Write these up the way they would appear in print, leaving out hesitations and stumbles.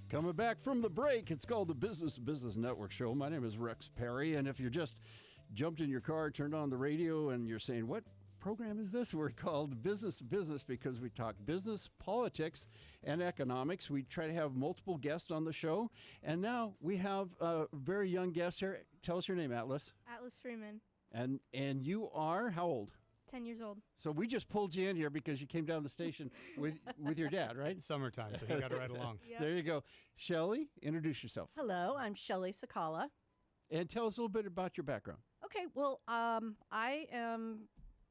Coming back from the break, it's called the Business Network Show. My name is Rex Perry, and if you just jumped in your car, turned on the radio, and you're saying, what program is this? We're called Business because we talk business, politics, and economics. We try to have multiple guests on the show, and now we have a very young guest here. Tell us your name, Atlas. Atlas Freeman. And you are how old? 10 years old. So we just pulled you in here because you came down the station with your dad, right? It's summertime, so he got to ride along. Yep. There you go. Shelley, introduce yourself. Hello, I'm Shelley Sakala. And tell us a little bit about your background. Okay, well, I am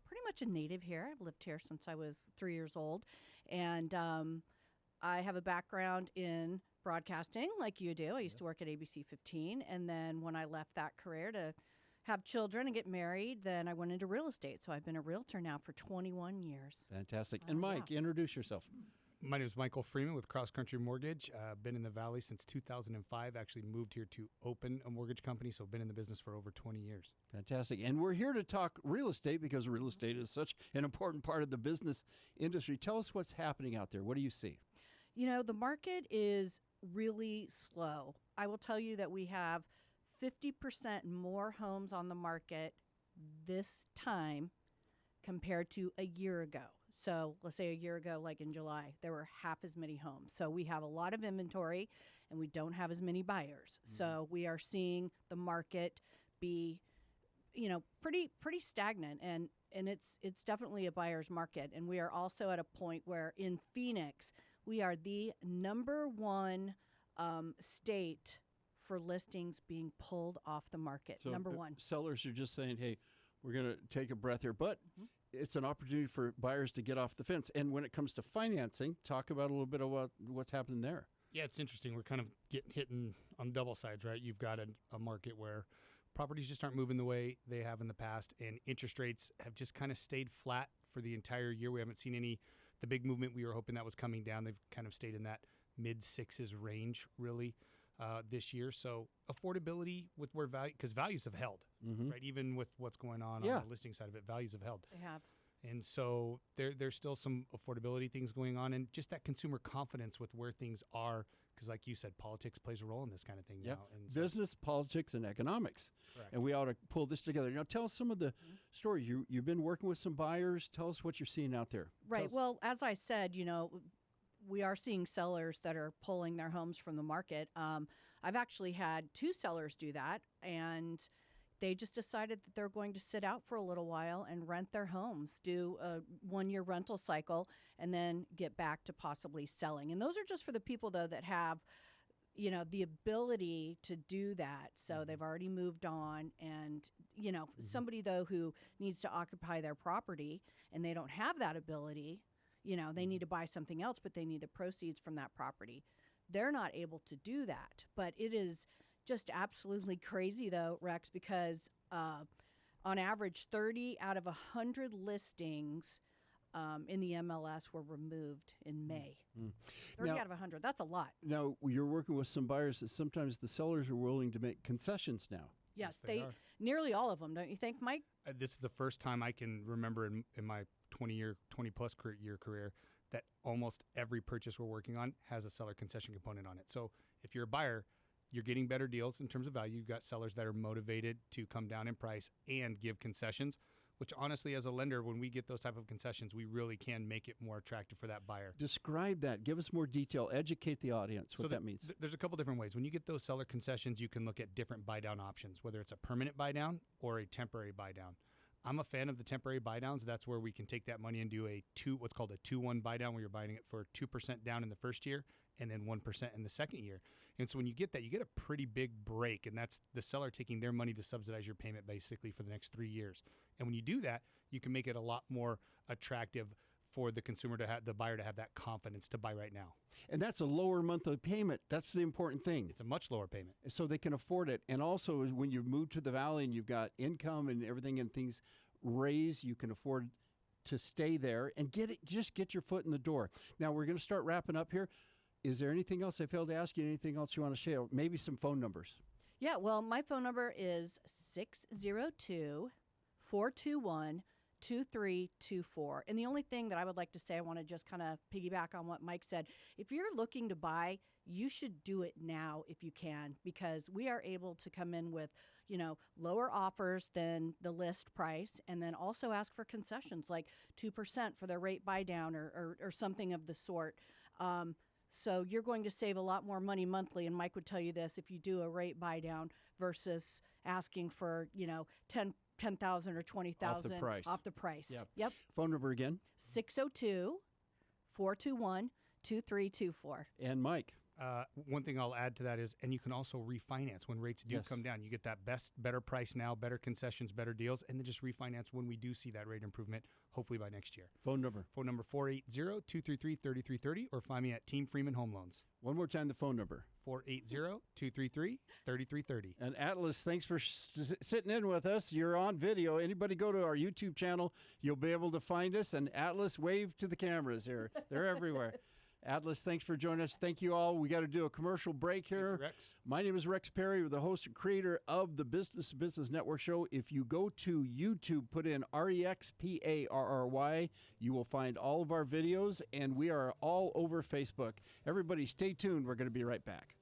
pretty much a native here. I've lived here since I was 3 years old. And I have a background in broadcasting like you do. I used to work at ABC 15. And then when I left that career to have children and get married, then I went into real estate. So I've been a realtor now for 21 years. Fantastic. And Mike, introduce yourself. My name is Michael Freeman with Cross Country Mortgage. Been in the Valley since 2005. Actually moved here to open a mortgage company, so been in the business for over 20 years. Fantastic. And we're here to talk real estate because real estate is such an important part of the business industry. Tell us what's happening out there. What do you see? You know, the market is really slow. I will tell you that we have 50% more homes on the market this time compared to a year ago. So let's say a year ago, like in July, there were half as many homes. So we have a lot of inventory and we don't have as many buyers. Mm-hmm. So we are seeing the market be, pretty stagnant, and it's definitely a buyer's market. And we are also at a point where in Phoenix, we are the number one state for listings being pulled off the market. So number one. Sellers are just saying, hey, we're going to take a breath here, but it's an opportunity for buyers to get off the fence. And when it comes to financing, talk about a little bit about what's happening there. Yeah, it's interesting. We're kind of getting hit on double sides, right? You've got a market where properties just aren't moving the way they have in the past, and interest rates have just kind of stayed flat for the entire year. We haven't seen the big movement we were hoping that was coming down. They've kind of stayed in that mid-sixes range, really. This year. So affordability with where because values have held, right? Even with what's going on the listing side of it, values have held. They have. And so there's still some affordability things going on, and just that consumer confidence with where things are, because like you said, politics plays a role in this kind of thing now. And business, politics, and economics. Correct. And we ought to pull this together. Now tell us some of the stories. You've been working with some buyers. Tell us what you're seeing out there. Right. Well, as I said, we are seeing sellers that are pulling their homes from the market. I've actually had two sellers do that, and they just decided that they're going to sit out for a little while and rent their homes, do a 1-year rental cycle, and then get back to possibly selling. And those are just for the people, though, that have, the ability to do that. So they've already moved on, and, somebody, though, who needs to occupy their property and they don't have that ability, they need to buy something else, but they need the proceeds from that property. They're not able to do that. But it is just absolutely crazy, though, Rex, because on average, 30 out of 100 listings in the MLS were removed in May. 30 out of 100. That's a lot. Now, you're working with some buyers that sometimes the sellers are willing to make concessions now. Yes, they nearly all of them, don't you think, Mike? This is the first time I can remember in my 20-plus year career that almost every purchase we're working on has a seller concession component on it. So if you're a buyer, you're getting better deals in terms of value. You've got sellers that are motivated to come down in price and give concessions, which honestly, as a lender, when we get those type of concessions, we really can make it more attractive for that buyer. Describe that. Give us more detail. Educate the audience what that means. There's a couple different ways. When you get those seller concessions, you can look at different buy-down options, whether it's a permanent buy-down or a temporary buy-down. I'm a fan of the temporary buy-downs. That's where we can take that money and do what's called a 2-1 buy-down, where you're buying it for 2% down in the first year and then 1% in the second year. And so when you get that, you get a pretty big break, and that's the seller taking their money to subsidize your payment basically for the next 3 years. And when you do that, you can make it a lot more attractive for the consumer the buyer to have that confidence to buy right now. And that's a lower monthly payment. That's the important thing. It's a much lower payment. So they can afford it. And also when you move to the Valley and you've got income and everything and things raise, you can afford to stay there and just get your foot in the door. Now we're going to start wrapping up here. Is there anything else I failed to ask you? Anything else you want to share? Maybe some phone numbers. Yeah, well, my phone number is 602-421-2324. And the only thing that I would like to say, I want to just kind of piggyback on what Mike said. If you're looking to buy, you should do it now if you can, because we are able to come in with, lower offers than the list price, and then also ask for concessions like 2% for the rate buy down or something of the sort. So you're going to save a lot more money monthly, and Mike would tell you this, if you do a rate buy down versus asking for, 10,000 or 20,000 off the price. Yep. Phone number again? 602-421-2324. And Mike? One thing I'll add to that is, and you can also refinance when rates do come down. You get that better price now, better concessions, better deals, and then just refinance when we do see that rate improvement, hopefully by next year. Phone number? Phone number 480-233-3330, or find me at Team Freeman Home Loans. One more time, the phone number. 480-233-3330. And Atlas, thanks for sitting in with us. You're on video. Anybody go to our YouTube channel, you'll be able to find us. And Atlas, wave to the cameras here. They're everywhere. Atlas, thanks for joining us. Thank you all. We got to do a commercial break here. Thank you, Rex. My name is Rex Perry, the host and creator of the Business to Business Network Show. If you go to YouTube, put in REXPARRY, you will find all of our videos, and we are all over Facebook. Everybody stay tuned. We're going to be right back.